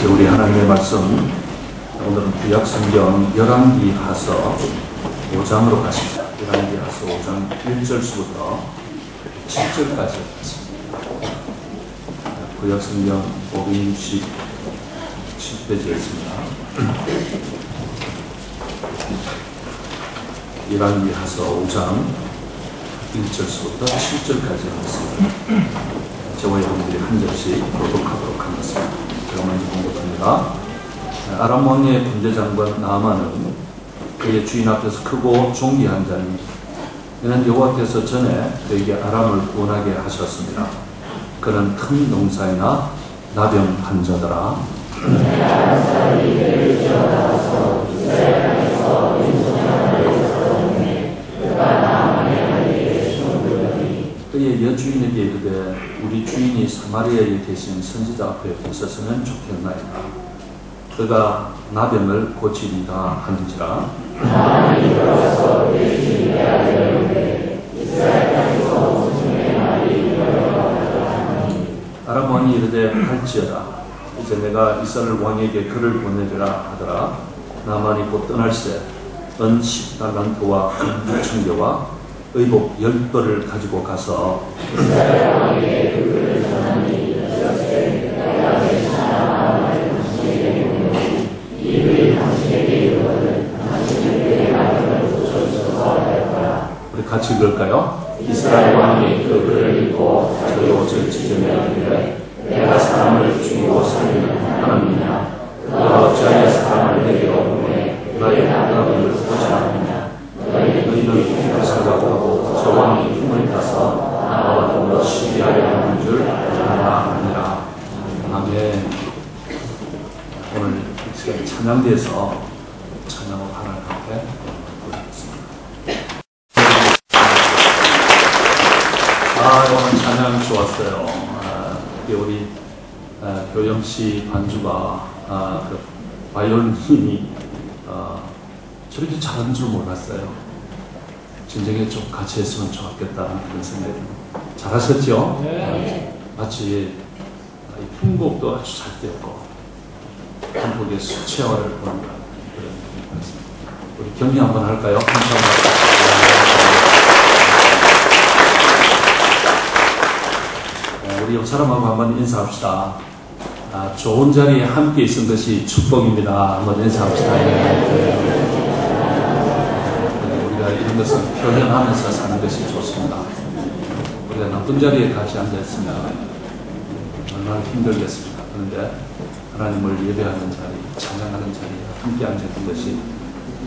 이제 우리 하나님의 말씀, 오늘은 구약 성경 열왕기하서 5장으로 가십니다. 열왕기하서 5장 1절부터 7절까지 가십니다. 구약 성경 567페이지에 있습니다. 열왕기하서 5장 1절부터 7절까지 하겠습니다. 저와 여러분들이 한 절씩 교독하도록 하겠습니다. 제가 먼저 공독합니다. 아람 왕의 군대 장관 나아만은 그의 주인 앞에서 크고 존귀한 자니 이는 여호와께서 전에 그에게 아람을 구원하게 하셨습니다. 그는 큰 농사이나 나병 환자더라. 그의 여주인에게 이르되 우리 주인이 사마리아에 계신 선지자 앞에 있었으면 좋겠나이다. 그가 나병을 고치리다 하는지라. 아람 왕이 이르되 할지어다. 이제 내가 이스라엘 왕에게 글을 보내리라 하더라. 나만이 곧 떠날새 은 10달란트와 금 6,000개와 의복 10벌을 가지고 가서 우리 같이 읽을까요? 이스라엘 왕이 그 글을 읽고 자기 옷을 찢으며 이르되 내가 사람을 죽이고 살리는 하나님이냐? 그가 어찌하여 사람을 내게로 보내 나의 나병을 고치느냐? 너희는 생각하고 저 왕이 힘을 타서 나와 더불어 시기하려 하는 줄 아니라. 아멘. 오늘 이 시간 찬양대에서 찬양을 하나님 앞에 부르겠습니다. 오늘 찬양 좋았어요. 우리 교영씨 반주가 그 바이올린이 저렇게 잘하는 줄 몰랐어요. 진정에 좀 같이 했으면 좋았겠다는 그런 생각이 잘하셨죠? 네. 마치 편곡도 아주 잘 되었고 한국의 수채화를 보는 그런 느낌이 있습니다. 우리 경기 한번 할까요? 감사합니다. 우리 옆 사람하고 한번 인사합시다. 좋은 자리에 함께 있은 것이 축복입니다. 한번 인사합시다. 이런 것을 표현하면서 사는 것이 좋습니다. 우리가 나쁜 자리에 같이 앉아있으면 얼마나 힘들겠습니까? 그런데 하나님을 예배하는 자리, 찬양하는 자리에 함께 앉아있는 것이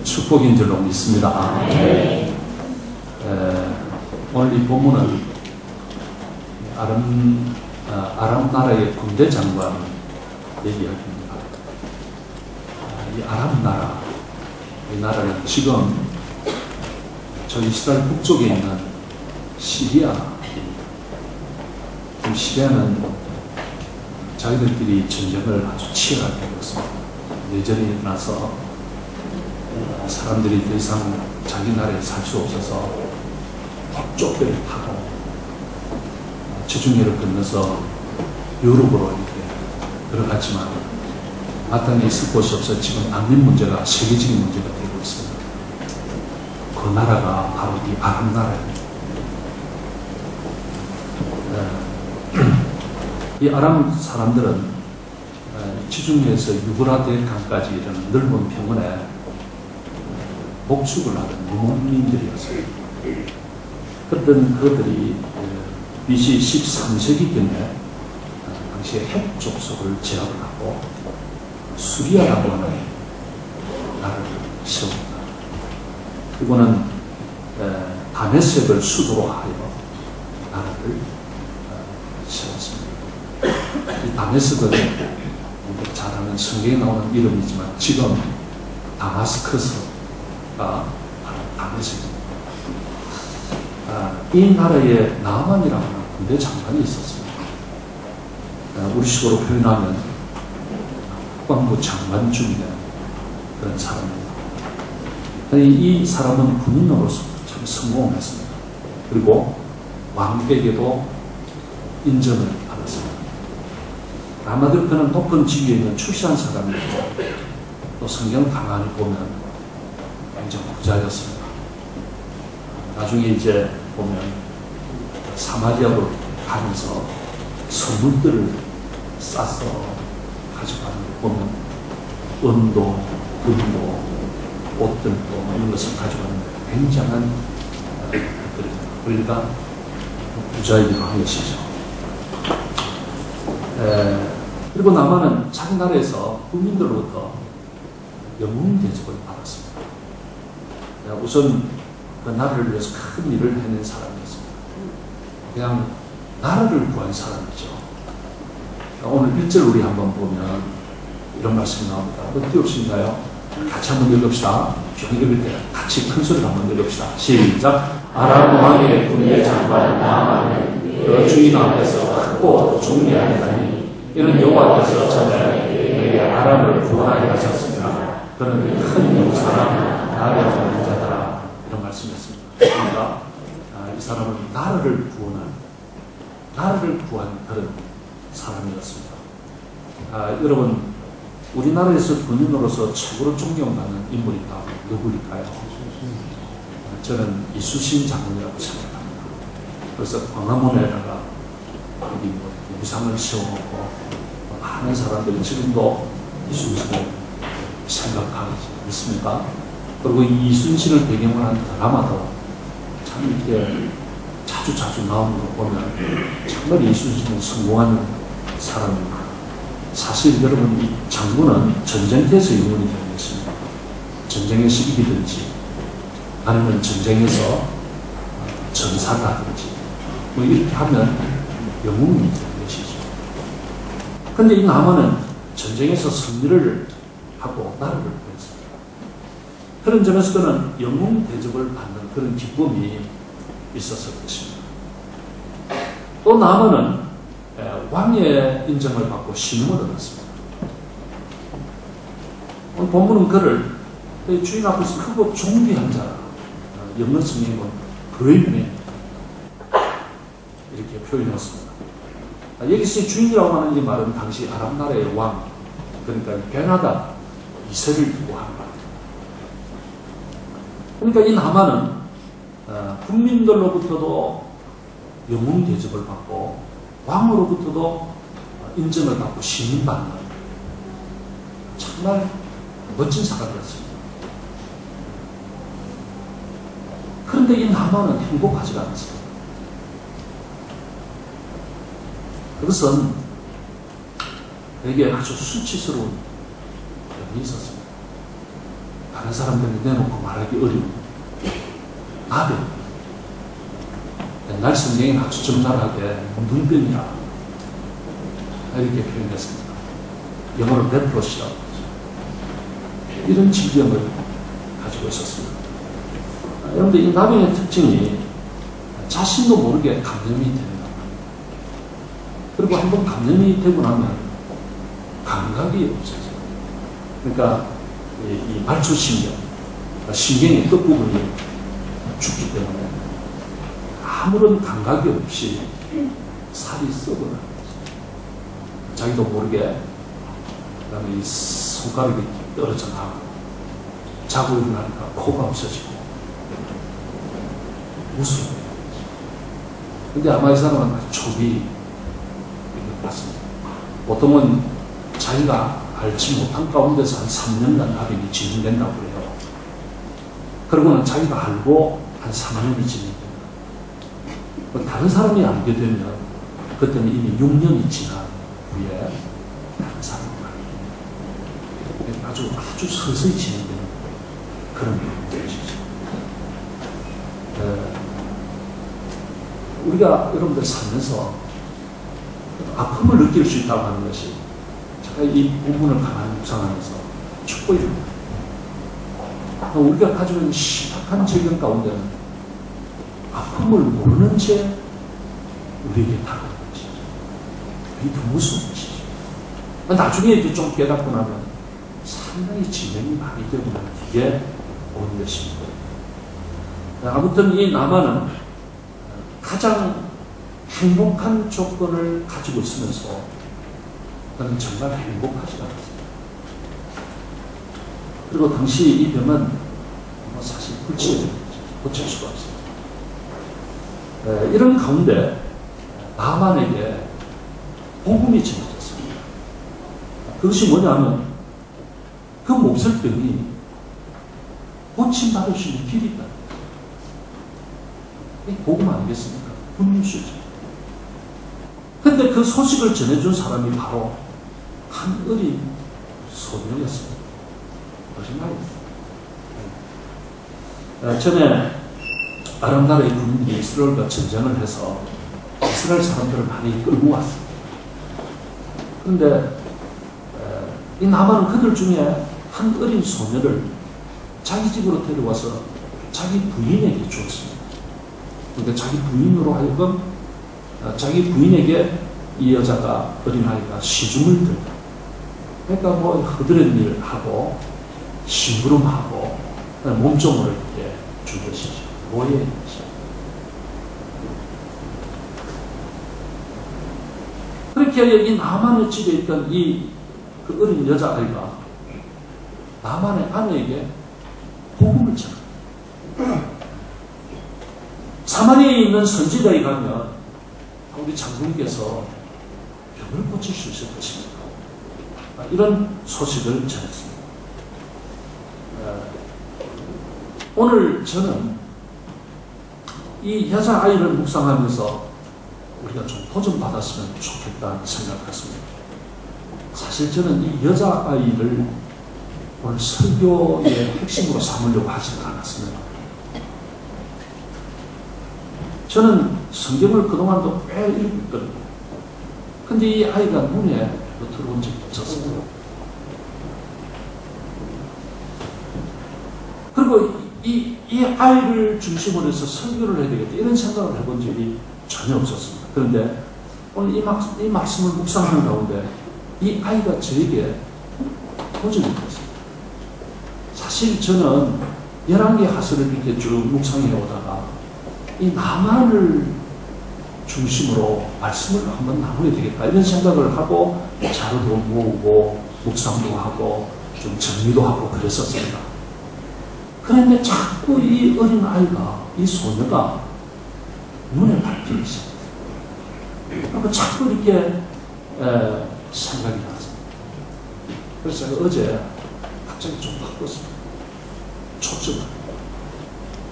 축복인 줄로 믿습니다. 오늘 이 본문은 아람 나라의 군대 장관 얘기합니다. 이 아람 나라, 이 나라는 지금 저 이스라엘 북쪽에 있는 시리아, 시리아는 자기들끼리 전쟁을 아주 치열하게 하고 있습니다. 내전이 일어나서 사람들이 더 이상 자기 나라에 살 수 없어서 족배를 타고 지중해를 건너서 유럽으로 이렇게 들어갔지만 마땅히 있을 곳이 없어 지금 난민 문제가 세계적인 문제가 되고 있습니다. 그 나라가 바로 이 아람 나라입니다. 이 아람 사람들은 지중해에서 유브라데 강까지 이르는 넓은 평원에 목축을 하던 유목민들이었어요. 그랬던 그들이 BC 13세기경에 당시에 헷 족속을 제압을 하고 수리아라고 하는 나라를 세웁니다. 그리고는 다메섹을 수도로 하여 나라를 세웠습니다. 이 다메섹은 잘 아는 성경에 나오는 이름이지만 지금 다마스커스가 바로 다메섹입니다. 이 나라에 나만이라고 하는 군대 장관이 있었습니다. 우리 식으로 표현하면 국방부 장관 중에 그런 사람입니다. 이 사람은 군인으로서 참 성공했습니다. 그리고 왕에게도 인정을 받았습니다. 한마디로 그는 높은 지위에 있는 출세한 사람이고 또 성경 가만히 보면 굉장히 부자였습니다. 나중에 이제 보면 사마리아로 가면서 선물들을 싸서 가져가는 걸 보면 은도, 금도, 옷들도 이런 것을 가져가는 굉장한 우리가 부자이기도 한 것이죠. 그리고 나만은 자기 나라에서 국민들로부터 영웅 대접을 받았습니다. 우선 그 나라를 위해서 큰 일을 해낸 사람이었습니다. 그냥 나라를 구한 사람이죠. 오늘 1절 우리 한번 보면 이런 말씀이 나옵니다. 한번 띄우실까요? 같이 한번 읽읍시다. 읽을 때 같이 큰 소리로 한번 읽읍시다. 시작. 아람 왕의 군대 장관 나아만은 그 주인 앞에서 크고 중대하다니 이는 여호와께서 전에 내게 아람을 구원하게 하셨습니다. 그는 큰 용사라 나를 얻는 자더라. 이런 말씀이었습니다. 그러니까 이 사람은 나라를 구한 그런 사람이었습니다. 여러분 우리나라에서 군인으로서 최고로 존경받는 인물이 다 누구일까요? 저는 이순신 장군이라고 생각합니다. 그래서 광화문에다가 무상을 세워놓고 많은 사람들이 지금도 이순신을 생각하고 있습니까? 그리고 이 이순신을 배경으로 한 드라마도 참 이렇게 자주 나오는 거 보면 정말 이순신은 성공한 사람입니다. 사실 여러분 이 장군은 전쟁터에서 영웅이 되는 것입니다. 전쟁에서 이기든지 아니면 전쟁에서 전사를 하든지 뭐 이렇게 하면 영웅이 되는 것이죠. 그런데 이 나만은 전쟁에서 승리를 하고 나라를 구했습니다. 그런 점에서 그는 영웅 대접을 받는 그런 기쁨이 있었을 것입니다. 또 나만은 왕의 인정을 받고 신임을 얻었습니다. 오늘 본문은 그를 주인 앞에서 크고 존귀한 자라, 영어 성경은 great man 이렇게 표현했습니다. 여기서 주인이라고 하는 이 말은 당시 아람 나라의 왕, 그러니까 베나다 2세를 두고 한 말. 그러니까 이 나만은 국민들로부터도 영웅 대접을 받고 왕으로부터도 인정을 받고 신임받는 정말 멋진 사람이었습니다. 그런데 이 나만은 행복하지가 않습니다. 그것은 되게 아주 수치스러운 점이 있었습니다. 다른 사람들이 내놓고 말하기 어려운 나병. 옛날 성경이 아주 적나라하게 눈병이라 이렇게 표현했습니다. 영어로 레프로시라고 하죠. 이런 질병을 가지고 있었습니다. 그런데 이 나병의 특징이 자신도 모르게 감염이 됩니다. 그리고 한번 감염이 되고 나면 감각이 없어져요. 그러니까 이 말초신경, 신경의 끝부분이 죽기 때문에 아무런 감각이 없이 살이 썩어나는 거죠. 자기도 모르게 그다음에 이 손가락이 떨어져 나가고 자고 일어나니까 코가 없어지고 무서워요. 근데 아마 이 사람은 아주 초기 같습니다. 보통은 자기가 알지 못한 가운데서 한 3년간 나병이 진행된다고 해요. 그러고는 자기가 알고 한 3년이 진행됩니다. 다른 사람이 알게 되면 그때는 이미 6년이 지난 후에 다른 사람이 알게 됩니다. 아주 서서히 진행되는 그런 것이죠. 우리가 여러분들 살면서 아픔을 느낄 수 있다고 하는 것이 제가 이 부분을 가만히 묵상하면서 축복입니다. 우리가 가지고 있는 심각한 질병 가운데는 아픔을 모르는 채 우리에게 다가오는 것이죠. 그게 더 무서운 것이죠. 나중에 좀 깨닫고 나면 상당히 진행이 많이 되고 난 뒤에 오는 것입니다. 아무튼 이 나만은 가장 행복한 조건을 가지고 있으면서 그는 정말 행복하지 않았습니다. 그리고 당시 이 병은 사실 불치에 고칠 수가 없습니다. 이런 가운데 나만에게 복음이 전해졌습니다. 그것이 뭐냐면 그 몹쓸병이 고침받을 수 있는 길이 있다. 이 복음 아니겠습니까? 분유수죠. 근데 그 소식을 전해준 사람이 바로 한 어린 소녀였습니다. 어린 아이였습니다. 전에 아람 나라의 군인이 이스라엘과 전쟁을 해서 이스라엘 사람들을 많이 끌고 왔습니다. 그런데 이 나만은 그들 중에 한 어린 소녀를 자기 집으로 데려와서 자기 부인에게 주었습니다. 그러니까 자기 부인으로 하여금 자기 부인에게 이 여자가 어린아이가 시중을 들다. 그러니까 뭐 허드렛 일하고 심부름하고 몸종을 이렇게 준 것이죠. 노예인 것이죠. 그렇게 여기 나만의 집에 있던 그 어린 여자아이가 나만의 아내에게 복음을 전합니다. 사마리아에 있는 선지자에 가면 우리 장군께서 병을 고칠 수 있을 것입니다. 이런 소식을 전했습니다. 오늘 저는 이 여자아이를 묵상하면서 우리가 좀 도전받았으면 좋겠다는 생각을 했습니다. 사실 저는 이 여자아이를 오늘 설교의 핵심으로 삼으려고 하지는 않았습니다. 저는 성경을 그동안도 꽤 읽었거든요. 근데 이 아이가 눈에 들어온 적이 없었습니다. 그리고 이 아이를 중심으로 해서 설교를 해야 되겠다 이런 생각을 해본 적이 전혀 없었습니다. 그런데 오늘 이 말씀을 묵상하는 가운데 이 아이가 저에게 도전이 됐습니다. 사실 저는 11개 하설을 이렇게 쭉 묵상해 오다가 이 나만을 중심으로 말씀을 한번 나눠야 되겠다 이런 생각을 하고 자료도 모으고 묵상도 하고 좀 정리도 하고 그랬었습니다. 그런데 자꾸 이 어린 아이가 이 소녀가 눈에 밟히기 시작합니다. 그리고 자꾸 이렇게 생각이 났습니다. 그래서 제가 어제 갑자기 좀 바꿨습니다. 초점을.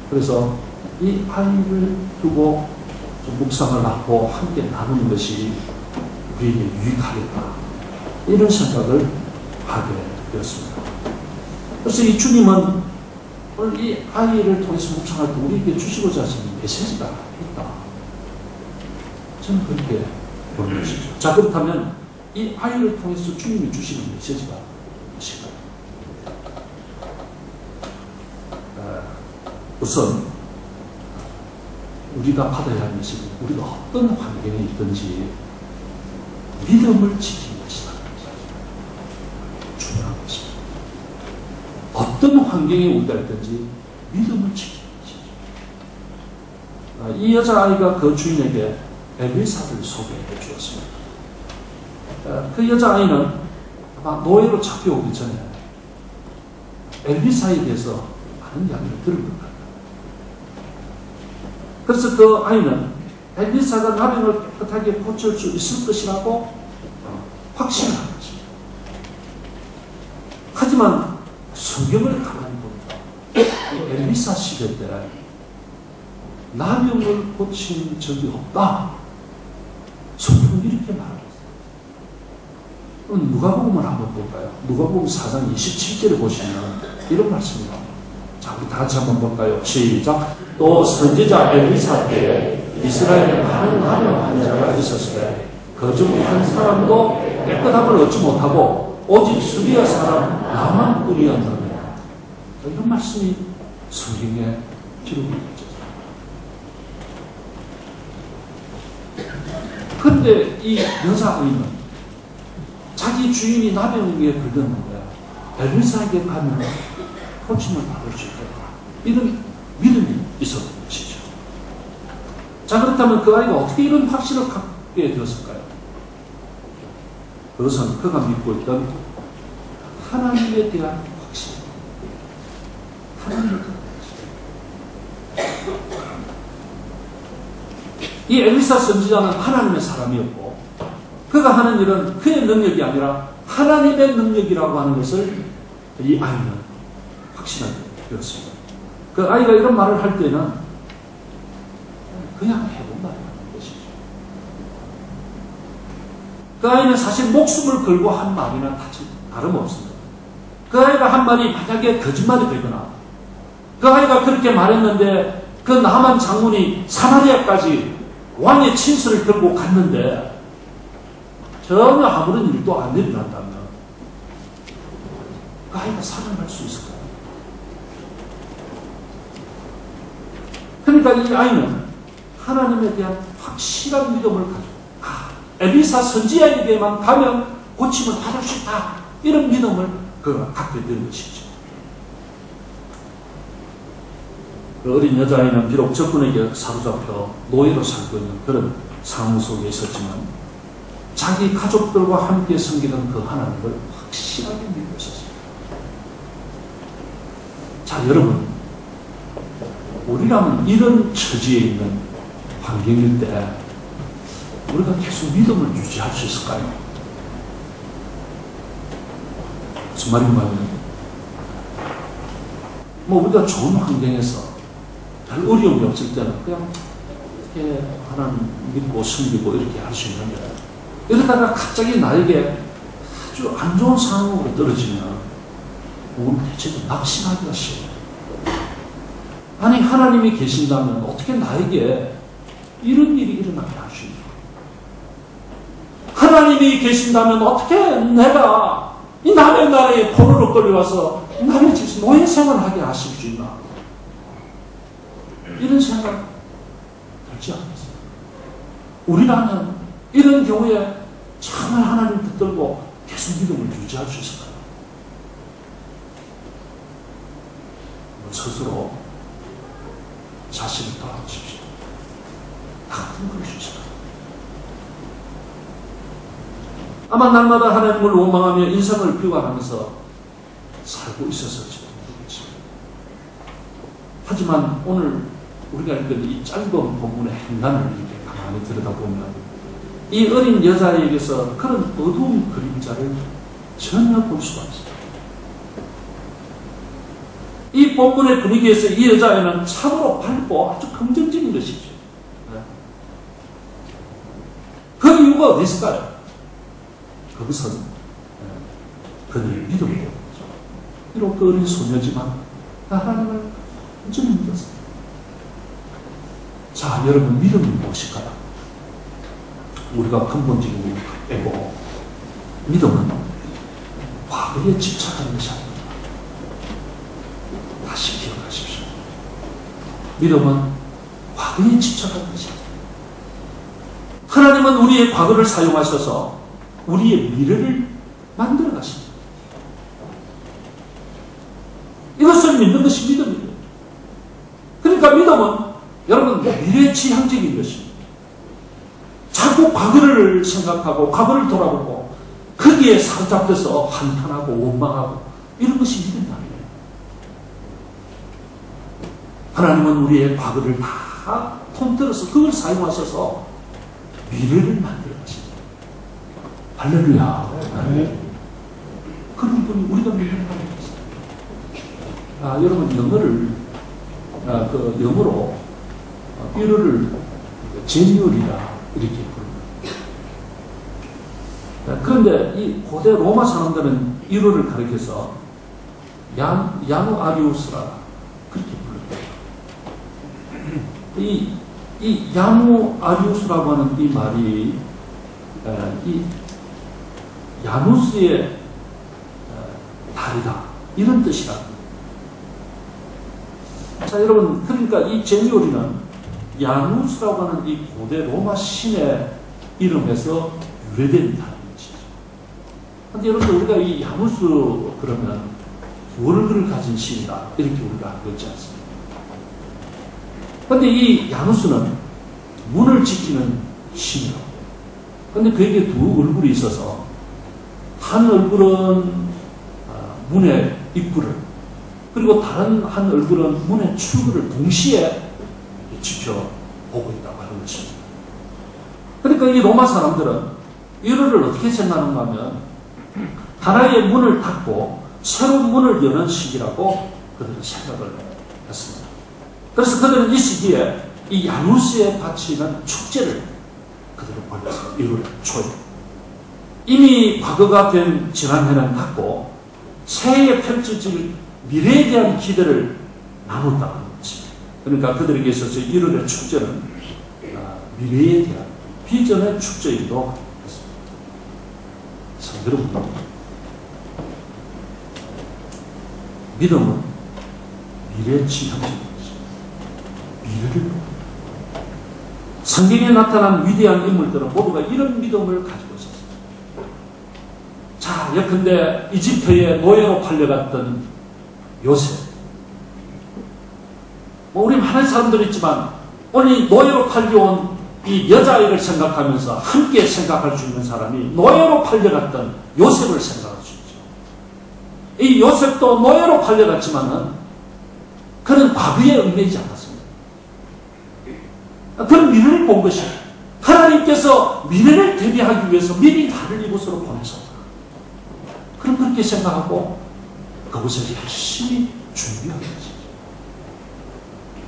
그래서 이 아이를 두고 좀 묵상을 하고 함께 나누는 것이 우리에게 유익하겠다. 이런 생각을 하게 되었습니다. 그래서 이 주님은 오늘 이 아이를 통해서 묵상할 때 우리에게 주시고자 하시는 메시지가 있다. 저는 그렇게 보는 것이죠. 자, 그렇다면 이 아이를 통해서 주님이 주시는 메시지가 무엇일까요? 우선 우리가 받아야 할 메시지는 우리가 어떤 환경에 있든지 믿음을 지키는 것이다. 중요한 것입니다. 어떤 환경에 우리가 있든지 믿음을 지키는 것이죠. 이 여자아이가 그 주인에게 엘리사를 소개해 주었습니다. 그 여자아이는 아마 노예로 잡혀오기 전에 엘리사에 대해서 많은 이야기를 들은 것 같아요. 그래서 그 아이는 엘리사가 나병을 깨끗하게 고칠 수 있을 것이라고 확신을 한 것입니다. 하지만 성경을 가만히 보니까 엘리사 시대 때 나병을 고친 적이 없다. 성경은 이렇게 말하고 있어요. 누가복음을 한번 볼까요? 누가복음 4장 27절에 보시면 이런 말씀이 나옵니다. 자, 우리 다 같이 한번 볼까요? 시작. 또 선지자 엘리사 때에 이스라엘에 많은 나병 환자가 있었을 때 그 중 한 사람도 깨끗함을 얻지 못하고 오직 수리아 사람 나만뿐이었느니라. 이런 말씀이 성경에 기록이 있죠. 그런데 이 여자아이는 자기 주인이 나병에 걸렸는데 엘리사에게 가면 고침을 받을 수 있겠다. 이런 믿음이 있었던 것이죠. 자, 그렇다면 그 아이가 어떻게 이런 확신을 갖게 되었을까요? 그것은 그가 믿고 있던 하나님에 대한 확신. 하나님에 대한 확신. 이 엘리사 선지자는 하나님의 사람이었고 그가 하는 일은 그의 능력이 아니라 하나님의 능력이라고 하는 것을 이 아이는 확신하게 되었습니다. 그 아이가 이런 말을 할 때는 그냥 해본 말이라는 것이죠. 그 아이는 사실 목숨을 걸고 한 말이나 다름없습니다. 그 아이가 한 말이 만약에 거짓말이 되거나 그 아이가 그렇게 말했는데 그 나만 장군이 사마리아까지 왕의 친서를 들고 갔는데 전혀 아무런 일도 안 일어난다면 그 아이가 살아날 수 있을까요? 그러니까 이 아이는 하나님에 대한 확실한 믿음을 가지고 엘리사 선지자에게만 가면 고침을 받을 수 있다. 이런 믿음을 그가 갖게 된 것이죠. 그 어린 여자아이는 비록 적군에게 사로잡혀 노예로 살고 있는 그런 상황 속에 있었지만 자기 가족들과 함께 섬기는 그 하나님을 확실하게 믿고 있었습니다. 자, 여러분, 우리라면 이런 처지에 있는 환경일 때 우리가 계속 믿음을 유지할 수 있을까요? 무슨 말인가 하면 우리가 좋은 환경에서 별 어려움이 없을 때는 그냥 이렇게 하나님 믿고 섬기고 이렇게 할 수 있는데 이러다가 갑자기 나에게 아주 안 좋은 상황으로 떨어지면 우리는 대체로 낙심하기가 쉬워요. 아니, 하나님이 계신다면 어떻게 나에게 이런 일이 일어나게 할 수 있나? 하나님이 계신다면 어떻게 내가 이 남의 나라에 포로로 끌려와서 남의 집에서 노예 생활하게 하실 수 있나? 이런 생각 들지 않겠습니까? 우리라면 이런 경우에 정말 하나님 붙들고 계속 믿음을 유지할 수 있을까요? 스스로 자신을 돌아보십시오. 나 같은 그럴 수 있을까요? 아마 날마다 하나님을 원망하며 인생을 비관하면서 살고 있었을지 모르겠습니다. 하지만 오늘 우리가 읽은 이 짧은 본문의 행간을 이렇게 가만히 들여다보면 이 어린 여자에게서 그런 어두운 그림자를 전혀 볼 수가 없습니다. 이 본문의 분위기에서 이 여자애는 참으로 밝고 아주 긍정적인 것이죠. 그 이유가 어디 있을까요? 그것은 그녀의 믿음이에요. 비록 그 어린 소녀지만 하나님을 완전히 믿었습니다. 자, 여러분, 믿음이 무엇일까요? 우리가 근본적으로 빼고 믿음은 과거에 집착하는 것이 아닙니다. 다시 기억하십시오. 믿음은 과거에 집착하는 것이 아닙니다. 하나님은 우리의 과거를 사용하셔서 우리의 미래를 만들어 가십니다. 이것을 믿는 것이 믿음이에요. 그러니까 믿음은 여러분 미래지향적인 것입니다. 자꾸 과거를 생각하고 과거를 돌아보고 거기에 사로잡혀서 한탄하고 원망하고 이런 것이 믿음이 아니에요. 하나님은 우리의 과거를 다 통틀어서 그걸 사용하셔서 미래를 만들어 가십니다. 할렐루야. 그런 분이 우리가 믿는 하나님이십니다. 여러분 영어로 1월을 제니얼이라 이렇게 부릅니다. 그런데 이 고대 로마 사람들은 1월을 가리켜서 야누아리우스라 그렇게 부릅니다. 이 야누아리우스라고 하는 이 말이 이 야누스의 달이다 이런 뜻이랍니다. 자, 여러분, 그러니까 이 제니오리는 야누스라고 하는 이 고대 로마 신의 이름에서 유래된 단어인 것이죠. 그런데 여러분들 우리가 이 야누스 그러면 월급을 가진 신이다 이렇게 우리가 알고 있지 않습니까? 그런데 이 야누스는 문을 지키는 신이라고. 그런데 그에게 두 얼굴이 있어서 한 얼굴은 문의 입구를, 그리고 다른 한 얼굴은 문의 출구를 동시에 지켜보고 있다고 하는 것입니다. 그러니까 이 로마 사람들은 이거를 어떻게 생각하는가 하면 하나의 문을 닫고 새로운 문을 여는 시기라고 그들은 생각을 했습니다. 그래서 그들은 이 시기에 이 야누스에 바치는 축제를 그들은 벌였습니다. 1월 초에. 이미 과거가 된 지난해는 닫고 새해에 펼쳐질 미래에 대한 기대를 나눴다는 것입니다. 그러니까 그들에게 있어서 1월의 축제는 미래에 대한 비전의 축제이기도 했습니다. 성도 여러분, 믿음은 미래의 지향적인 것입니다. 미래를 봅니다. 성경에 나타난 위대한 인물들은 모두가 이런 믿음을 가지고 있었습니다. 자, 예컨대 이집트의 노예로 팔려갔던 요셉. 우리 많은 사람들이 있지만 오늘 노예로 팔려온 이 여자아이를 생각하면서 함께 생각할 수 있는 사람이 노예로 팔려갔던 요셉을 생각할 수 있죠. 이 요셉도 노예로 팔려갔지만은 그는 과거에 얽매이지 않았습니다. 그런 미래를 본 것이 하나님께서 미래를 대비하기 위해서 미리 나를 이곳으로 보내셨다. 그럼 그렇게 생각하고 그곳에 열심히 준비하는 것이죠.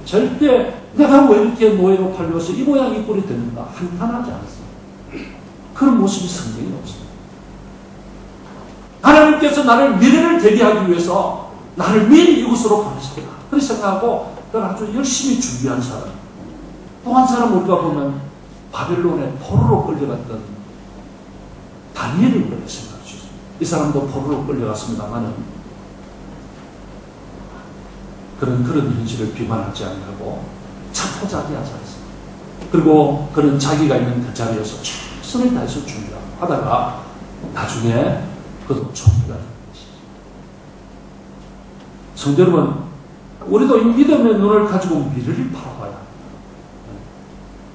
절대 내가 왜 이렇게 노예로 팔려서 이 모양 이 꼴이 되는가 한탄하지 않습니다. 그런 모습이 성경에 없습니다. 하나님께서 나를 미래를 대비하기 위해서 나를 미리 이곳으로 보내셨다. 그렇게 생각하고 그걸 아주 열심히 준비한 사람. 또 한 사람 우리가 보면 바벨론의 포로로 끌려갔던 다니엘을 우리가 생각할 수 있습니다. 이 사람도 포로로 끌려갔습니다만은 그런 현실을 비관하지 않고 자포자기하지 않습니다. 그리고 그는 자기가 있는 그 자리에서 최선을 다해서 준비하고 하다가 나중에 그도 총리가 되는 것이죠. 성도 여러분, 우리도 이 믿음의 눈을 가지고 미래를 바라봐야 합니다.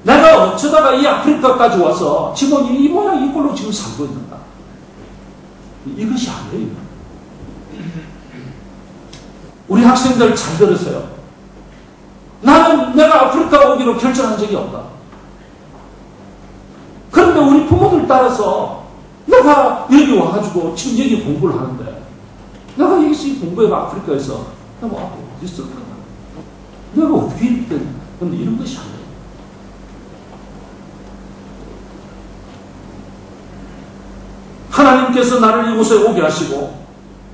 내가 어쩌다가 이 아프리카까지 와서 지금 이 모양 이 꼴로 지금 살고 있는가? 이것이 아니에요. 우리 학생들 잘 들으세요. 나는 내가 아프리카 오기로 결정한 적이 없다. 그런데 우리 부모들 따라서 내가 여기 와가지고 지금 여기 공부를 하는데 내가 여기서 이 공부해가 아프리카에서 내가 어디 있을까? 내가 어떻게 이렇게 됐나? 그런데 이런 것이 아니에요. 하나님께서 나를 이곳에 오게 하시고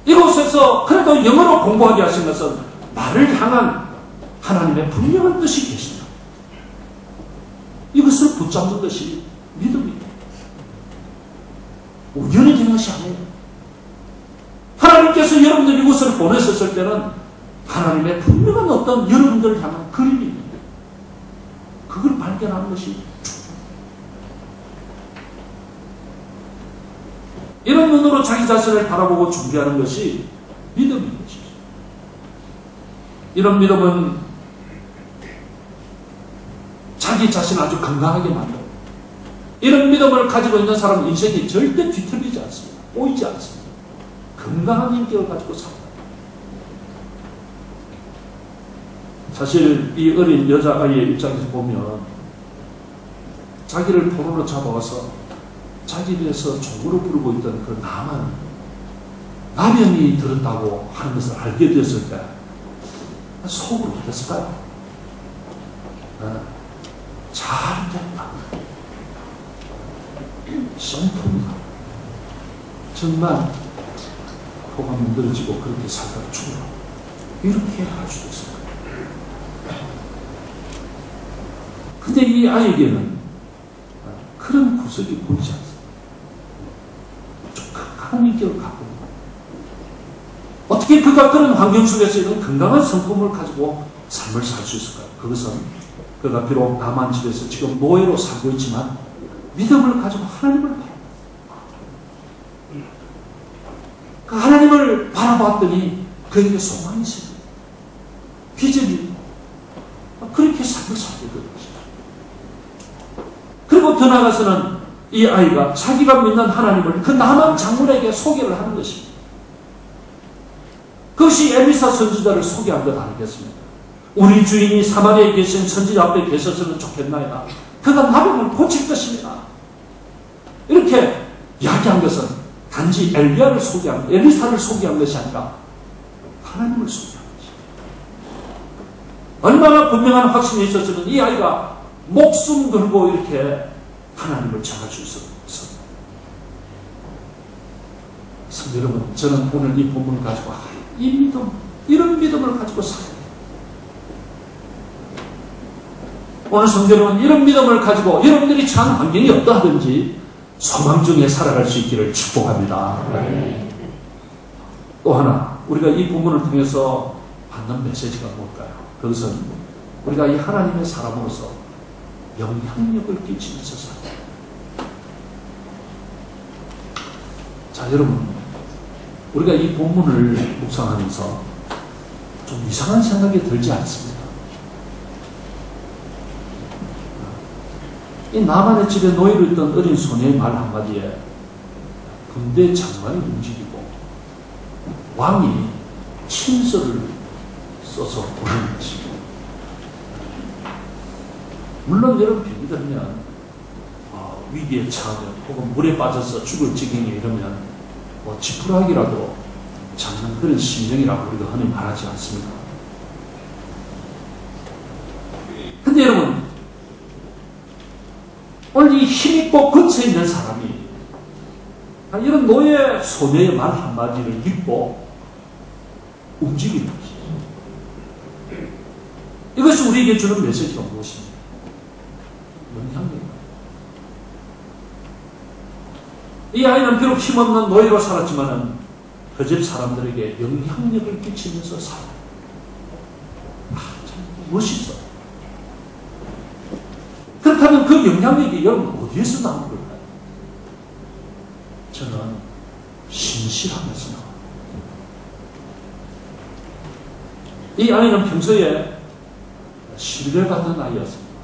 이곳에서 그래도 영어로 공부하게 하신 것은 나를 향한 하나님의 분명한 뜻이 계십니다. 이것을 붙잡는 것이 믿음입니다. 우연히 된 것이 아니에요. 하나님께서 여러분들 이곳을 보내셨을 때는 하나님의 분명한 어떤 여러분들을 향한 그림입니다. 그걸 발견하는 것이 이런 눈으로 자기 자신을 바라보고 준비하는 것이 믿음인 것이죠. 이런 믿음은 자기 자신을 아주 건강하게 만들어요. 이런 믿음을 가지고 있는 사람은 인생이 절대 뒤틀리지 않습니다. 꼬이지 않습니다. 건강한 인격을 가지고 삽니다. 사실 이 어린 여자아이의 입장에서 보면 자기를 포로로 잡아와서 자기에 대해서 종으로 부르고 있던 그 나병이 들었다고 하는 것을 알게 되었을 때 속으로 어땠을까요? 잘됐다. 성품이다. 정말 코가 문드러지고 그렇게 살다가 죽어라. 이렇게 할 수도 있어요. 근데 이 아이에게는 그런 구석이 보이지 않습니다. 좀 건강한 인격을 갖고 있는 거예요. 어떻게 그가 그런 환경 속에서 이런 건강한 성품을 가지고 삶을 살 수 있을까요? 그것은 그가 비록 남한 집에서 지금 노예로 살고 있지만 믿음을 가지고 하나님을 바라봅니다. 그 하나님을 바라봤더니 그에게 소망이 있습니다. 비전이 그렇게 삶을 살게 되는 것이죠. 그리고 더 나아가서는 이 아이가 자기가 믿는 하나님을 그 나만 장군에게 소개를 하는 것입니다. 그것이 엘리사 선지자를 소개한 것 아니겠습니까? 우리 주인이 사마리아에 계신 선지자 앞에 계셨으면 좋겠나이다. 그가 나병을 고칠 것입니다. 이렇게 이야기한 것은 단지 엘리야를 소개한, 엘리사를 소개한 것이 아니라 하나님을 소개한 것입니다. 얼마나 분명한 확신이 있었으면 이 아이가 목숨 걸고 이렇게 하나님을 전할 수 있었습니다. 성도 여러분, 저는 오늘 이 본문을 가지고 이 믿음, 이런 믿음을 가지고 살아야 돼요. 오늘 성도 여러분, 이런 믿음을 가지고 여러분들이 처한 환경이 어떠하든지 소망 중에 살아갈 수 있기를 축복합니다. 또 하나, 우리가 이 본문을 통해서 받는 메시지가 뭘까요? 그것은 우리가 이 하나님의 사람으로서 영향력을 끼치면서 살아요. 자, 여러분, 우리가 이 본문을 묵상하면서 좀 이상한 생각이 들지 않습니다. 이 나만의 집에 노예로 있던 어린 소녀의 말 한마디에 군대 장관이 움직이고 왕이 친서를 써서 보내는 것입니다. 물론 여러분 병이 들면 위기에 처하면 혹은 물에 빠져서 죽을 지경에 이러면 지푸라기라도 잡는 그런 심정이라고 우리가 흔히 말하지 않습니다. 근데 여러분, 오늘 이 힘있고 근처에 있는 사람이 이런 노예 소녀의 말 한마디를 믿고 움직이는 것이죠. 이것이 우리에게 주는 메시지가 무엇입니까? 영향력입니다. 이 아이는 비록 힘없는 노예로 살았지만 그 집 사람들에게 영향력을 끼치면서 살아요. 참 멋있어. 그렇다면 그 영향력이 여러분 어디에서 나온 걸까요? 저는 신실함에서 나와요. 이 아이는 평소에 신뢰받는 아이였습니다.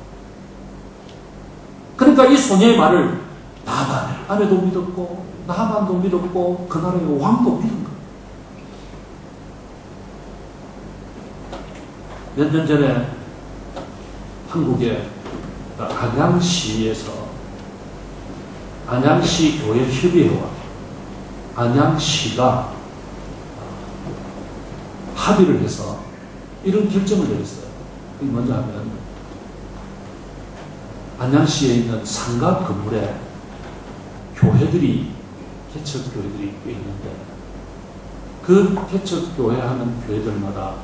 그러니까 이 소녀의 말을 나만의 아내도 믿었고 나만도 믿었고 그 나라의 왕도 믿은 거예요. 몇 년 전에 한국의 안양시에서 안양시 교회 협의회와 안양시가 합의를 해서 이런 결정을 내렸어요. 그게 뭔지 하면 안양시에 있는 상가 건물에 교회들이 개척교회들이 꽤 있는데 그 개척교회 하는 교회들마다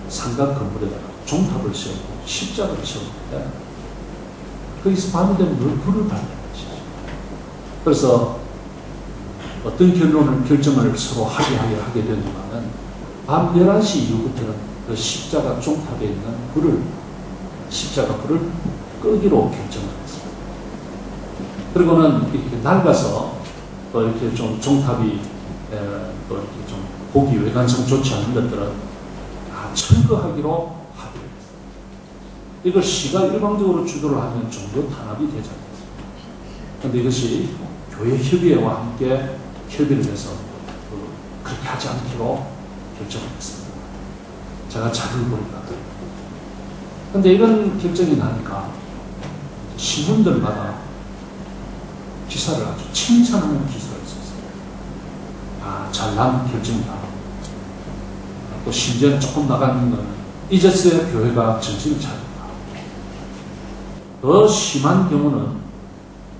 상가 건물에다가 종탑을 세우고 십자가를 세우는데 거기서 밤이 되면 늘 불을 밝히는 것이죠. 그래서 어떤 결정을 서로 합의하게 하게 되지만은 밤 11시 이후부터는 그 십자가 종탑에 있는 십자가 불을 끄기로 결정을 했습니다. 그리고는 이렇게 낡아서 또 이렇게 좀 종탑이 또 이렇게 좀 보기 외관성 좋지 않은 것들은 다 철거하기로 합의를 했습니다. 이걸 시가 일방적으로 주도를 하면 종교 탄압이 되지 않겠습니까? 그런데 이것이 교회 협의회와 함께 협의를 해서 그렇게 하지 않기로 결정을 했습니다. 제가 자료를 보니까. 그런데 이런 결정이 나니까 신문들마다 기사를 아주 칭찬하는 기사를 썼어요. 잘난 결정이다. 또 심지어는 조금 나가는 건 이제서야 교회가 정신을 차린다. 더 심한 경우는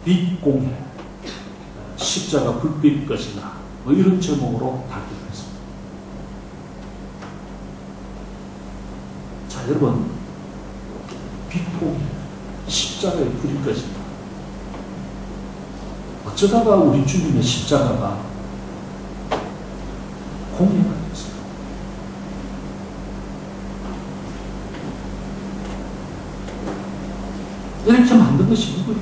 빛공해, 십자가 불빛 것이나 뭐 이런 제목으로 다기도 했습니다. 자, 여러분, 빛공해, 십자가의 불일 것이다. 어쩌다가 우리 주님의 십자가가 공예가 됐어요. 이렇게 만든 것이 누구일까?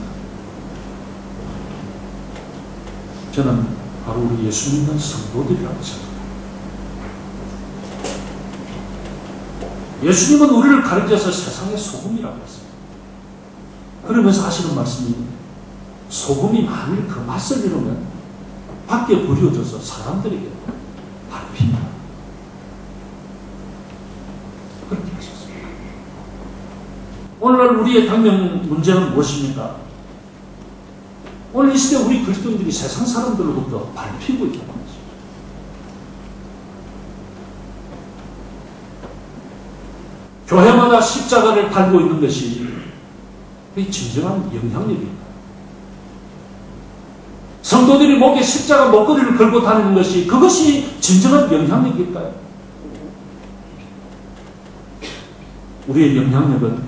저는 바로 우리 예수 믿는 성도들이라고 생각합니다. 예수님은 우리를 가르쳐서 세상의 소금이라고 했습니다. 그러면서 하시는 말씀이 소금이 만일 그 맛을 잃으면 밖에 버려져서 사람들에게 밟힙니다. 그렇게 하셨습니다. 오늘날 우리의 당면 문제는 무엇입니까? 오늘 이 시대 우리 그리스도인들이 세상 사람들로부터 밟히고 있다는 거죠. 교회마다 십자가를 달고 있는 것이 그게 진정한 영향력입니다. 성도들이 목에 십자가 목걸이를 걸고 다니는 것이 그것이 진정한 영향력일까요? 우리의 영향력은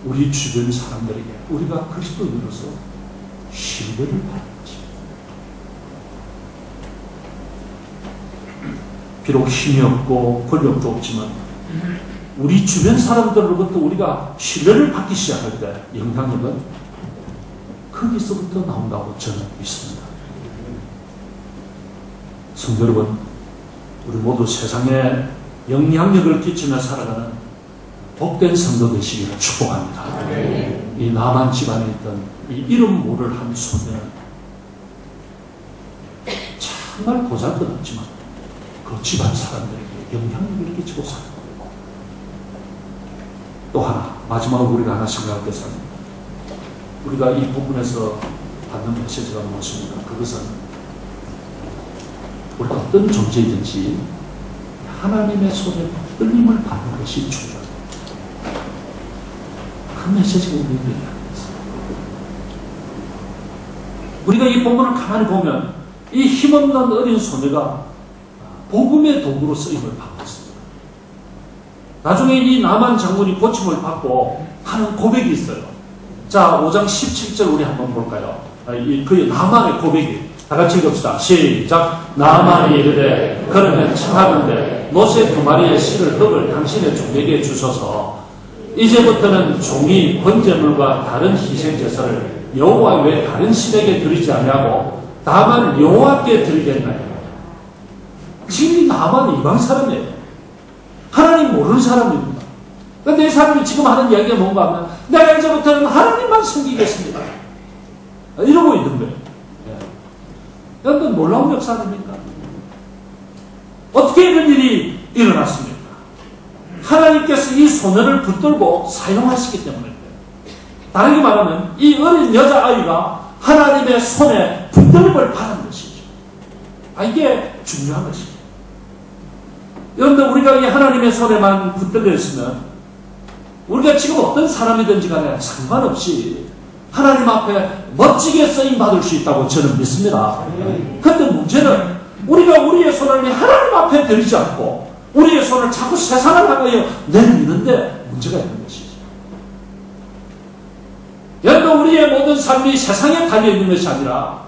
우리 주변 사람들에게 우리가 그리스도인으로서 신뢰를 받는 것입니다. 비록 힘이 없고 권력도 없지만 우리 주변 사람들로부터 우리가 신뢰를 받기 시작할 때 영향력은 거기서부터 나온다고 저는 믿습니다. 성도 여러분, 우리 모두 세상에 영향력을 끼치며 살아가는 복된 성도 되시기를 축복합니다. 이 나만 집안에 있던 이 이름 모를 한 소녀는 정말 보잘것없지만 그 집안 사람들에게 영향력을 끼치고 살았다. 또 하나, 마지막으로 우리가 하나 생각할 것은 우리가 이 부분에서 받는 메시지가 무엇입니까? 그것은 우리가 어떤 존재이든지 하나님의 손에 끌림을 받는 것이 중요합니다. 그 메시지가 우리에게 있습니다. 우리가 이 본문을 가만히 보면 이 힘없는 어린 소녀가 복음의 도구로 쓰임을 받고 있습니다. 나중에 이 나만 장군이 고침을 받고 하는 고백이 있어요. 자, 5장 17절 우리 한번 볼까요? 그 나만의 고백이 다 같이 읽읍시다. 시작. 나만이 이르되 그러면 청하건대 노새 두 마리의 실을 흙을 당신의 종에게 주소서. 이제부터는 종이 번제물과 다른 희생제사를 여호와 외 다른 신에게 드리지 아니하고 다만 여호와께 드리겠나요? 지금 이 나만 이방 사람이에요. 하나님 모르는 사람입니다. 그런데 이 사람이 지금 하는 이야기가 뭔가 하면 내가 이제부터는 하나님만 섬기겠습니다. 이러고 있는 거예요. 여러분 놀라운 역사 아닙니까? 어떻게 이런 일이 일어났습니까? 하나님께서 이 소년을 붙들고 사용하시기 때문에 다르게 말하면 이 어린 여자아이가 하나님의 손에 붙들림을 받은 것이죠. 이게 중요한 것이죠. 여러분들 우리가 이 하나님의 손에만 붙들려 있으면 우리가 지금 어떤 사람이든지 간에 상관없이 하나님 앞에 멋지게 쓰임받을 수 있다고 저는 믿습니다. 그런데 문제는 우리가 우리의 손을 하나님 앞에 들이지 않고 우리의 손을 자꾸 세상을 향하여 내미는데 문제가 있는 것이죠. 여러분 우리의 모든 삶이 세상에 달려있는 것이 아니라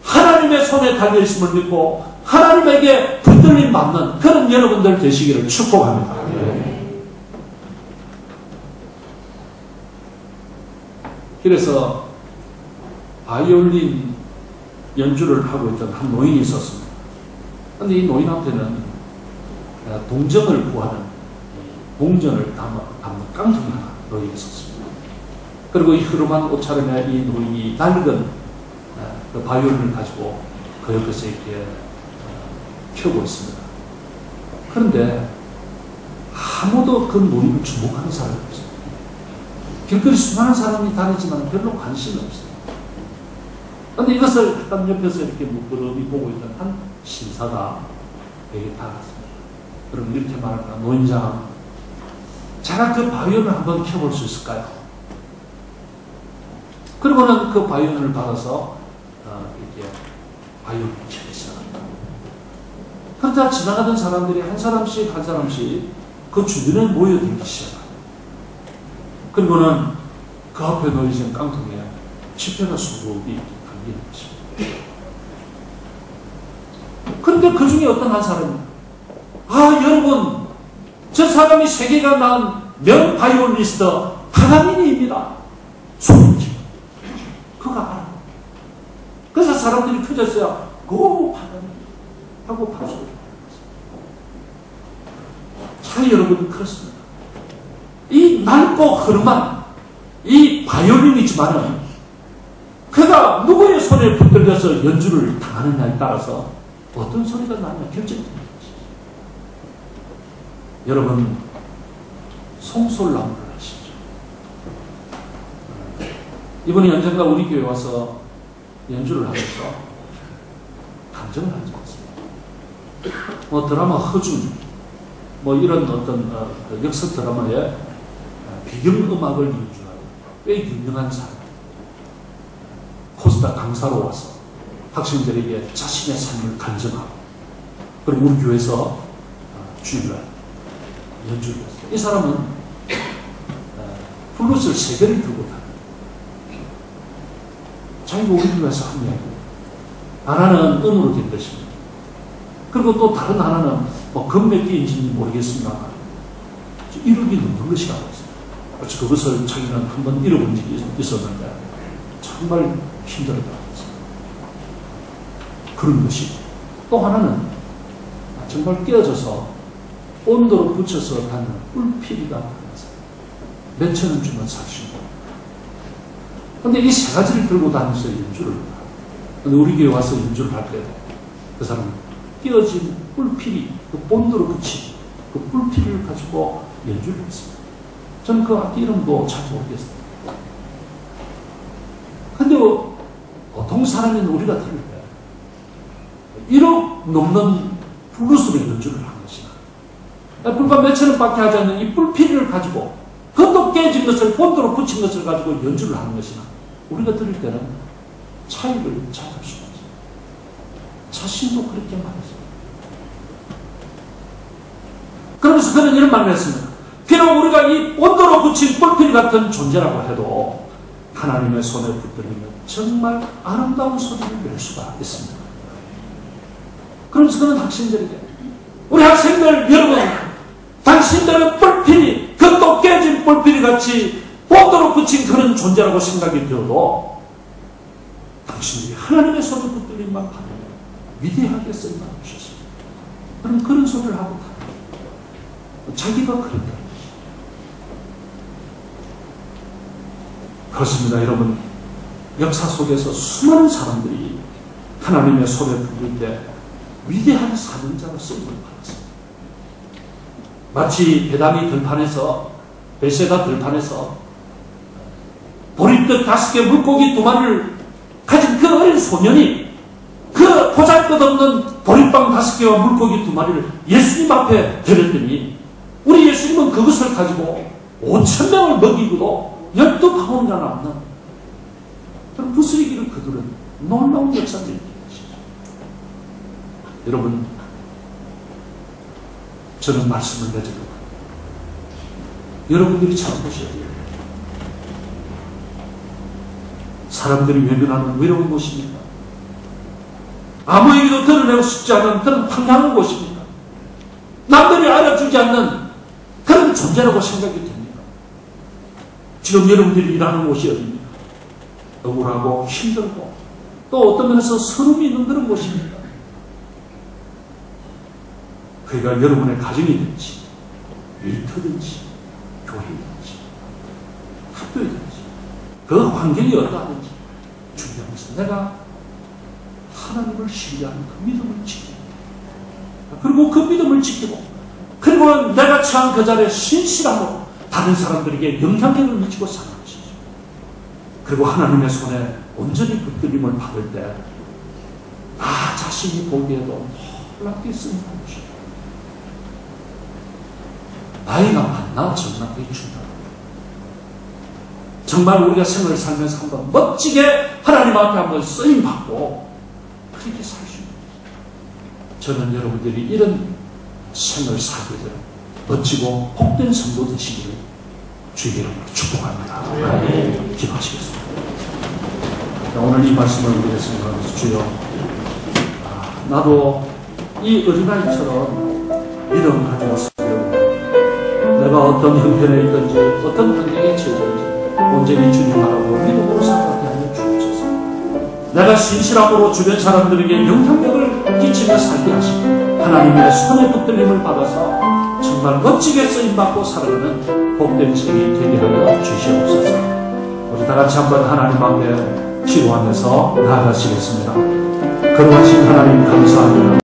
하나님의 손에 달려있음을 믿고 하나님에게 붙들림 받는 그런 여러분들 되시기를 축복합니다. 그래서 바이올린 연주를 하고 있던 한 노인이 있었습니다. 그런데 이 노인한테는 동정을 구하는 동전을 담는 깡통이 하나 노인이 있었습니다. 그리고 이 흐름한 옷차림에 이 노인이 낡은 그 바이올린을 가지고 그 옆에서 이렇게 켜고 있습니다. 그런데 아무도 그 노인을 주목하는 사람이 없어요. 길거리 수많은 사람이 다니지만 별로 관심이 없어요. 그런데 이것을 딱 옆에서 이렇게 무끄러미 보고 있던 한 신사가 여기 다가갔습니다. 그럼 이렇게 말할까? 노인장, 제가 그 바이올린을 한번 켜볼 수 있을까요? 그리고는 그 바이올린을 받아서 이렇게 바이올린을 켜기 시작합니다. 그러다 지나가던 사람들이 한 사람씩 한 사람씩 그 주변에 모여들기 시작합니다. 그리고는 그 앞에 놓여진 깡통에 지폐가 수북이 담기는 것입니다. 그런데 그 중에 어떤 한 사람이 여러분 저 사람이 세계가 난 명 바이올리스트 파가니니입니다. 소름끼고 그가 알아. 그래서 사람들이 켜졌어요. 고 파가니니 하고 박수를 자 여러분 그렇습니다. 이 낡고 흐름한 이 바이올린이지만은 그가 누구의 손에 붙들려서 연주를 당하느냐에 따라서 어떤 소리가 나느냐 결정됩니다. 여러분, 송솔나무를 아시죠? 이번에 언젠가 우리 교회 와서 연주를 하면서 감정을 하지 않습니다. 드라마 허준, 이런 어떤 역사 드라마에 배경음악을 연주하는 꽤 유명한 사람, 코스타 강사로 와서 학생들에게 자신의 삶을 간증하고, 그리고 우리 교회에서 주일날 연주를 했어요. 이 사람은 플루스를 3개를 들고 다녀요. 자기가 우리 교회에서 한 이야기. 하나는 음으로 된 것입니다. 그리고 또 다른 하나는 금몇 개인지는 모르겠습니다만 1억이 넘는 것이라고 했어요. 그것을 자기는 한번 잃어본 적이 있었는데 정말 힘들었다고 했어요. 그런 것이. 또 하나는 정말 깨어져서 온도로 붙여서 다니는 꿀피리가 나왔어요. 몇천 원 주면 살 수 있는. 그런데 이 3가지를 들고 다니면서 연주를 해요. 근데 우리 교회 와서 연주를 할 때도 그 사람은 끼어진 뿔피리, 그 본드로 붙인 그 뿔피리를 가지고 연주를 했습니다. 저는 그 악기 이름도 잘 모르겠어요. 근데 보통 사람인 우리가 들을 때 1억 넘는 블루스로 연주를 한 것이나 불과 몇천 원밖에 하지 않는 이 뿔피리를 가지고 그것도 깨진 것을 본드로 붙인 것을 가지고 연주를 하는 것이나 우리가 들을 때는 차이를 잘 알 수가 없어요. 자신도 그렇게 말했어요. 그러면서 그는 이런 말을 했습니다. 비록 우리가 이 본드로 붙인 뿔피리 같은 존재라고 해도 하나님의 손에 붙들리면 정말 아름다운 소리를 낼 수가 있습니다. 그러면서 그는 학생들에게, 우리 학생들 여러분, 당신들은 뿔피리, 그것도 깨진 뿔피리 같이 본드로 붙인 그런 존재라고 생각이 되어도 당신들이 하나님의 손에 붙들린 만큼 위대하게 쓰임을 받으셨습니다. 그런 소리를 하고 자기가 그랬다. 그렇습니다. 여러분, 역사 속에서 수많은 사람들이 하나님의 손에 붙들 때 위대한 사명자로 쓰임을 받았습니다. 마치 베세다 들판에서 보리떡 5개 물고기 2마리를 가진 그 어린 소년이 그 보잘것없는 보리빵 5개와 물고기 2마리를 예수님 앞에 드렸더니 우리 예수님은 그것을 가지고 5,000명을 먹이고도 12파운드나 남는 그런 부스러기를 그들은 놀라운 역사를 일으킨 것이죠. 여러분, 저는 말씀을 내드립니다. 여러분들이 잘 보셔야 돼요. 사람들이 외면하는 외로운 곳입니다. 아무에게도 드러내고 싶지 않은 그런 황량한 곳입니다. 남들이 알아주지 않는 그런 존재라고 생각이 됩니다. 지금 여러분들이 일하는 곳이 어디입니까? 억울하고 힘들고 또 어떤 면에서 서름이 있는 그런 곳입니다. 그가 여러분의 가정이든지 일터든지 교회든지 학교이든지 그 환경이 어떠하든지 중요한 것은 내가 하나님을 신뢰하는 그 믿음을 지키고 그리고 그 믿음을 지키고 그리고 내가 처한 그 자리에 신실함으로 다른 사람들에게 영향력을 미치고 사는 것이죠. 그리고 하나님의 손에 온전히 붙들림을 받을 때 나 자신이 보기에도 놀랍게 쓰임을 받는 것이죠. 나이가 많나 적나 그게 중요합니다. 정말 우리가 생을 살면서 한번 멋지게 하나님 앞에 한번 쓰임받고 그렇게 살 수 있는 거죠. 저는 여러분들이 이런 생을 살게 되는 멋지고 복된 성도 되시기를 주의 이름으로 축복합니다. 기도하시겠습니다. 오늘 이 말씀을 우리가 생각하면서 주여, 나도 이 어린아이처럼 믿음을 가지고 살려고 내가 어떤 형편에 있든지 어떤 환경에 처해졌든지 온전히 주님 바라고 믿음으로 살아가게 하여 주옵소서. 내가 신실함으로 주변 사람들에게 영향력을 끼치며 살게 하시고 하나님의 손에 붙들림을 받아서 정말 멋지게 쓰임받고 살아가는 복된 생이 되게 하여 주시옵소서. 우리 다같이 한번 하나님 앞에 기도 안에서 나아가시겠습니다. 거룩하신 하나님 감사합니다.